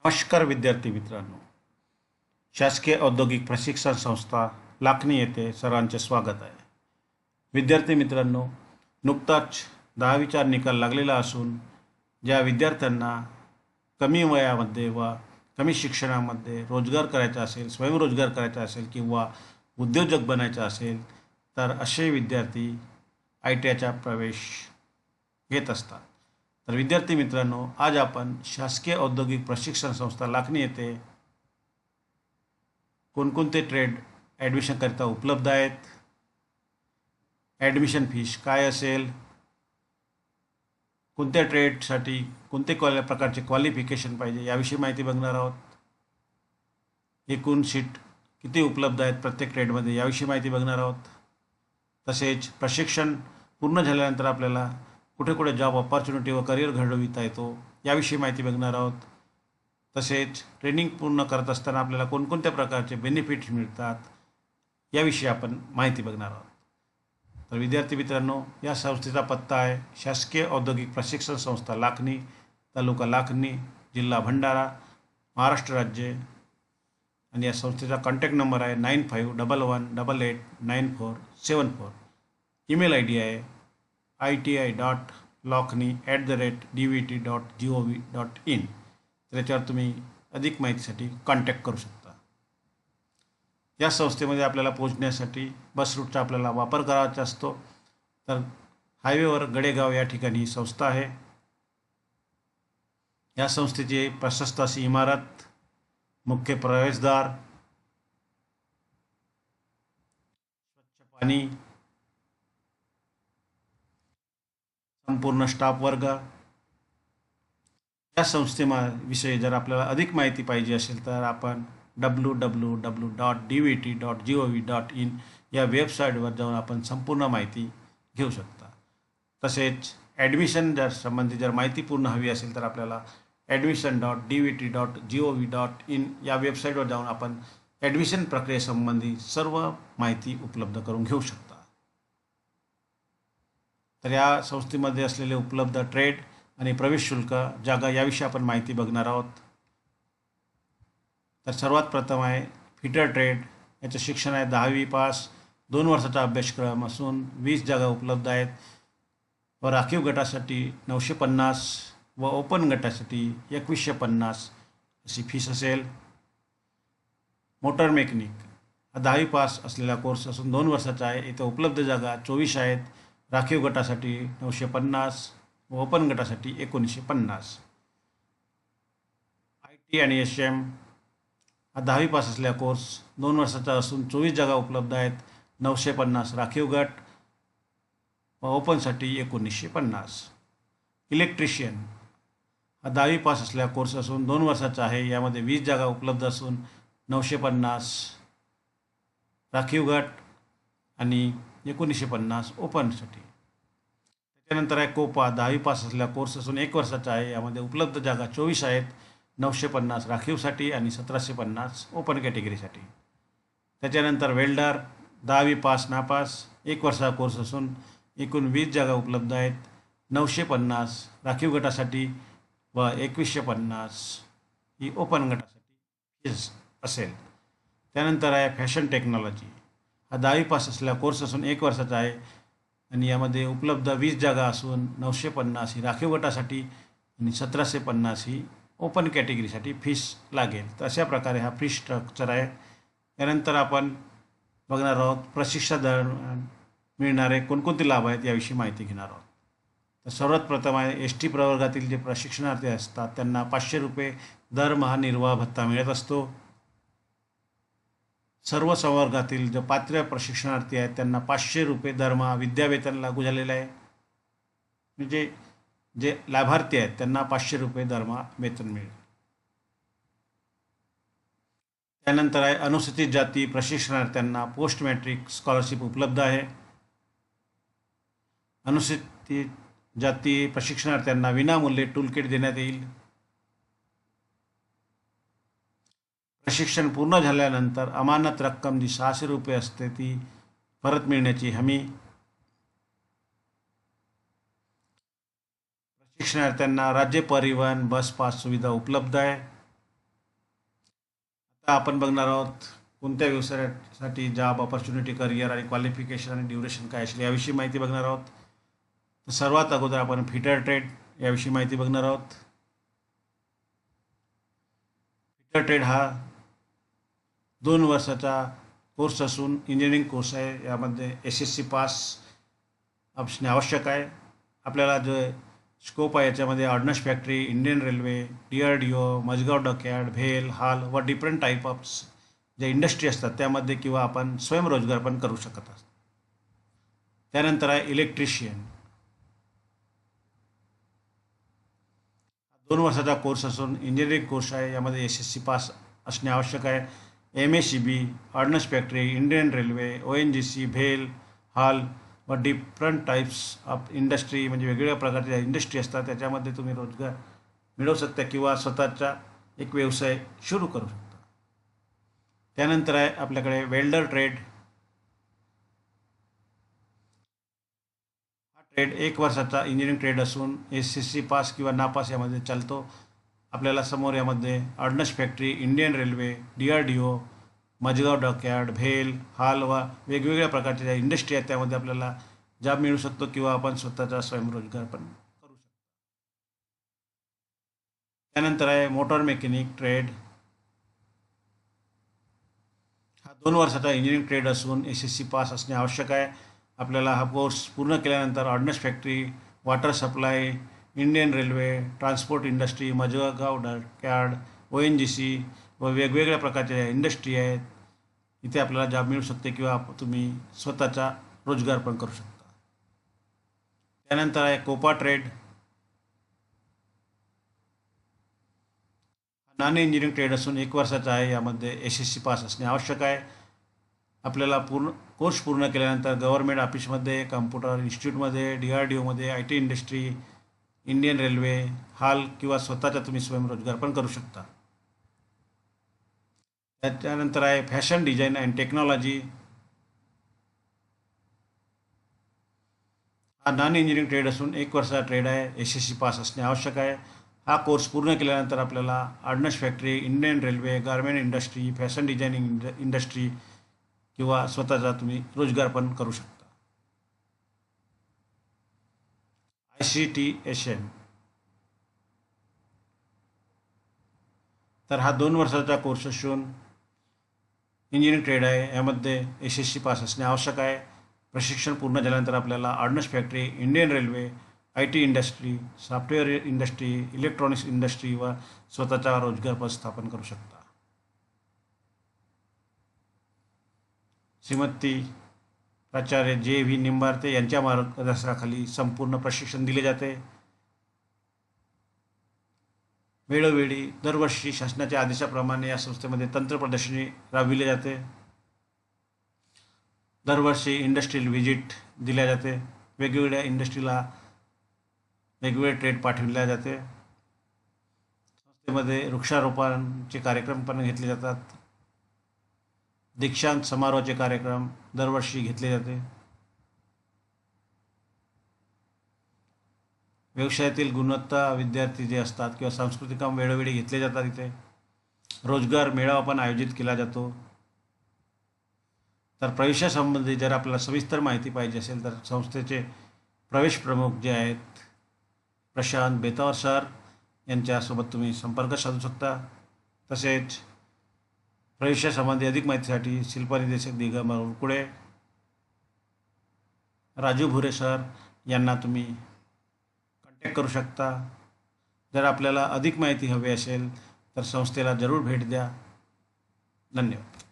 नमस्कार विद्यार्थी मित्रांनो. शासकीय औद्योगिक प्रशिक्षण संस्था लाखनी येथे सर्वांचे स्वागत आहे. विद्यार्थी मित्रांनो, नुकताच 10वीचा निकाल लागलेला असून ज्या विद्यार्थ्यांना कमी वयामध्ये व कमी शिक्षणामध्ये रोजगार करायचा असेल, स्वयंरोजगार करायचा असेल किंवा उद्योजक बनायचा असेल तर असे विद्यार्थी ITIचा प्रवेश घेत असतात. तर विद्यार्थी मित्रांनो, आज आपण शासकीय औद्योगिक प्रशिक्षण संस्था लाखनी येथे कोणकोणते ट्रेड ॲडमिशनकरिता उपलब्ध आहेत, ॲडमिशन फीस काय असेल, कोणत्या ट्रेडसाठी कोणते प्रकारचे क्वालिफिकेशन पाहिजे याविषयी माहिती बघणार आहोत. एकूण सीट किती उपलब्ध आहेत प्रत्येक ट्रेडमध्ये याविषयी माहिती बघणार आहोत. तसेच प्रशिक्षण पूर्ण झाल्यानंतर आपल्याला कुठे कुठे जॉब ऑपॉर्च्युनिटी व करिअर घडविता येतो याविषयी माहिती बघणार आहोत. तसेच ट्रेनिंग पूर्ण करत असताना आपल्याला कोणकोणत्या प्रकारचे बेनिफिट्स मिळतात याविषयी आपण माहिती बघणार आहोत. तर विद्यार्थी मित्रांनो, या संस्थेचा पत्ता आहे शासकीय औद्योगिक प्रशिक्षण संस्था लाखनी, तालुका लाखनी, जिल्हा भंडारा, महाराष्ट्र राज्य. आणि या संस्थेचा कॉन्टॅक्ट नंबर आहे 9511889474. ईमेल ID आहे iti.lakhni@dvt.gov.in. त्याच्यावर तुम्ही अधिक माहितीसाठी कॉन्टॅक्ट करू शकता. या संस्थेमध्ये आपल्याला पोहोचण्यासाठी बस रूटचा आपल्याला वापर करायचा असतो. तर हायवेवर गडेगाव या ठिकाणी ही संस्था आहे. या संस्थेची प्रशस्त अशी इमारत, मुख्य प्रवेशद्वार, स्वच्छ पाणी, संपूर्ण स्टाफ वर्ग. या संस्थेविषयी जर आपल्याला अधिक माहिती पाहिजे असेल तर आपण www.dvt.gov.in या वेबसाईटवर जाऊन आपण संपूर्ण माहिती घेऊ शकता. तसेच ॲडमिशन संबंधी जर माहिती पूर्ण हवी असेल तर आपल्याला admission.dvt.gov.in या वेबसाईटवर जाऊन आपण ॲडमिशन प्रक्रियेसंबंधी सर्व माहिती उपलब्ध करून घेऊ शकता. तर या संस्थेमध्ये असलेले उपलब्ध ट्रेड आणि प्रवेश शुल्क, जागा याविषयी आपण माहिती बघणार आहोत. तर सर्वात प्रथम आहे फिटर ट्रेड. याचं शिक्षण आहे 10वी पास, 2 वर्षाचा अभ्यासक्रम असून 20 जागा उपलब्ध आहेत व राखीव गटासाठी 950 व ओपन गटासाठी 2150 अशी फीस असेल. मोटर मेकॅनिक हा 10वी पास असलेला कोर्स असून 2 वर्षाचा आहे. इथे उपलब्ध जागा 24 आहेत. राखीव गटासाठी 950 व ओपन गटासाठी 1950. IT आणि SM हा 10वी पास असलेला कोर्स 2 वर्षाचा असून 24 जागा उपलब्ध आहेत. 950 राखीव गट व ओपनसाठी 1950. इलेक्ट्रिशियन हा 10वी पास असलेला कोर्स असून 2 वर्षाचा आहे. यामध्ये 20 जागा उपलब्ध असून 950 राखीव गट आणि 1950 ओपनसाठी. त्याच्यानंतर आहे कोपा. 10वी पास असलेला कोर्स असून 1 वर्षाचा आहे. यामध्ये उपलब्ध जागा 24 आहेत. 950 राखीवसाठी आणि 1750 ओपन कॅटेगरीसाठी. त्याच्यानंतर वेल्डर 10वी पास नापास, 1 वर्षाचा कोर्स असून एकूण 20 जागा उपलब्ध आहेत. 950 राखीव गटासाठी व 2150 ही ओपन गटासाठी फीस असेल. त्यानंतर आहे फॅशन टेक्नॉलॉजी. हा 10वी पास असलेला कोर्स असून 1 वर्षाचा आहे आणि यामध्ये उपलब्ध 20 जागा असून 950 ही राखीव गटासाठी आणि 1750 ही ओपन कॅटेगरीसाठी फीस लागेल. तर अशा प्रकारे हा फी स्ट्रक्चर आहे. त्यानंतर आपण बघणार आहोत प्रशिक्षण दरम्यान मिळणारे कोणकोणते लाभ आहेत याविषयी माहिती घेणार आहोत. तर सर्वात प्रथम आहे ST प्रवर्गातील जे प्रशिक्षणार्थी असतात त्यांना 500 रुपये दरमहा निर्वाह भत्ता मिळत असतो. सर्व संवर्गातील जे पात्र प्रशिक्षणार्थी आहेत त्यांना 500 रुपये दरमहा विद्यावेतन लागू झालेलं आहे. म्हणजे जे लाभार्थी आहेत त्यांना 500 रुपये दरमहा वेतन मिळेल. त्यानंतर आहे अनुसूचित जाती प्रशिक्षणार्थ्यांना पोस्ट मॅट्रिक स्कॉलरशिप उपलब्ध आहे. अनुसूचित जाती प्रशिक्षणार्थ्यांना विनामूल्य टूलकिट देण्यात येईल. प्रशिक्षण पूर्ण झाल्यानंतर अमानत रक्कम जी 600 रुपये असते ती परत मिळण्याची हमी. प्रशिक्षणार्थ्यांना राज्य परिवहन बस पास सुविधा उपलब्ध आहे. आपण बघणार आहोत कोणत्या व्यवसायासाठी जॉब ऑपॉर्च्युनिटी, करिअर आणि क्वालिफिकेशन आणि ड्युरेशन काय असेल याविषयी माहिती बघणार आहोत. तर सर्वात अगोदर आपण फिटर ट्रेड याविषयी माहिती बघणार आहोत. फिटर ट्रेड हा 2 वर्षाचा कोर्स असून इंजिनिअरिंग कोर्स आहे. यामध्ये SSC पास असणे आवश्यक आहे. आपल्याला जे स्कोप आहे याच्यामध्ये ordnance factory, Indian railway, DRDO, Mazagaon dockyard, भेल, हाल व डिफरंट टाईप ऑफ जे इंडस्ट्री असतात त्यामध्ये किंवा आपण स्वयंरोजगार पण करू शकत असतो. त्यानंतर आहे इलेक्ट्रिशियन. 2 वर्षाचा कोर्स असून इंजिनिअरिंग कोर्स आहे. यामध्ये SSC पास असणे आवश्यक आहे. MACB, ordnance factory, Indian railway, ONGC, भेल, हाल व डिफरंट टाईप्स ऑफ इंडस्ट्री म्हणजे वेगवेगळ्या प्रकारच्या इंडस्ट्री असतात त्याच्यामध्ये तुम्ही रोजगार मिळवू शकता किंवा स्वतःचा एक व्यवसाय सुरू करू शकता. त्यानंतर आहे आपल्याकडे वेल्डर ट्रेड. हा ट्रेड 1 वर्षाचा इंजिनिअरिंग ट्रेड असून SSC पास किंवा नापास यामध्ये चालतो. आपल्याला समोर यामध्ये ordnance factory, Indian railway, DRDO, Mazagaon dockyard, भेल, हाल व वेगवेगळ्या प्रकारच्या ज्या इंडस्ट्री आहेत त्यामध्ये आपल्याला जॉब मिळू शकतो किंवा आपण स्वतःचा स्वयंरोजगार पण करू शकतो. त्यानंतर आहे मोटर मेकॅनिक ट्रेड. हा 2 वर्षाचा इंजिनिअरिंग ट्रेड असून SSC पास असणे आवश्यक आहे. आपल्याला हा कोर्स पूर्ण केल्यानंतर ordnance factory, water supply, Indian railway, transport industry, Mazagaon dockyard, ONGC व वेगवेगळ्या प्रकारच्या इंडस्ट्री आहेत इथे आपल्याला जॉब मिळू शकते किंवा तुम्ही स्वतःचा रोजगार पण करू शकता. त्यानंतर आहे COPA trade. Non engineering trade असून 1 वर्षाचा आहे. यामध्ये SSC पास असणे आवश्यक आहे. आपल्याला कोर्स पूर्ण केल्यानंतर गव्हर्नमेंट ऑफिसमध्ये, कम्प्युटर इन्स्टिट्यूटमध्ये, DRDOमध्ये, IT इंडस्ट्री, इंडियन रेल्वे, हाल किंवा स्वतःचा तुम्ही स्वयंरोजगार पण करू शकता. त्याच्यानंतर आहे फॅशन डिझाईन अँड टेक्नॉलॉजी. हा नॉन इंजिनिअरिंग ट्रेड असून 1 वर्षाचा ट्रेड आहे. SSC पास असणे आवश्यक आहे. हा कोर्स पूर्ण केल्यानंतर आपल्याला ordnance factory, Indian railway, garment industry, fashion designing industry किंवा स्वतःचा तुम्ही रोजगार पण करू शकता. ICTSN. तर हा 2 वर्षाचा कोर्स असून इंजिनिअरिंग ट्रेड आहे. यामध्ये SSC पास असणे आवश्यक आहे. प्रशिक्षण पूर्ण झाल्यानंतर आपल्याला ordnance factory, Indian railway, IT industry, software industry, electronics industry व स्वतःचा रोजगार पण स्थापन करू शकता. श्रीमती प्राचार्य JV निंबार्ते यांच्या मार्गदर्शनाखाली संपूर्ण प्रशिक्षण दिले जाते. वेळोवेळी दरवर्षी शासनाच्या आदेशाप्रमाणे या संस्थेमध्ये तंत्र प्रदर्शनी राबविली जाते. दरवर्षी इंडस्ट्रियल व्हिजिट दिल्या जाते. वेगवेगळ्या इंडस्ट्रीला वेगवेगळे ट्रेड पाठविल्या जाते. संस्थेमध्ये वृक्षारोपणाचे कार्यक्रम पण घेतले जातात. दीक्षांत समारोहाचे कार्यक्रम दरवर्षी घेतले जाते. व्यवसायातील गुणवत्ता विद्यार्थी जे असतात किंवा सांस्कृतिक काम वेळोवेळी घेतले जातात. इथे रोजगार मेळावा पण आयोजित केला जातो. तर प्रवेशासंबंधी जर आपल्याला सविस्तर माहिती पाहिजे असेल तर संस्थेचे प्रवेश प्रमुख जे आहेत प्रशांत बेतावर सर यांच्यासोबत तुम्ही संपर्क साधू शकता. तसेच प्रवेशासंबंधी अधिक माहितीसाठी शिल्पा निदेशक दिगंबर उरकुडे, राजू भुरे सर यांना तुम्ही कॉन्टॅक्ट करू शकता. जर आपल्याला अधिक माहिती हवी असेल तर संस्थेला जरूर भेट द्या. धन्यवाद.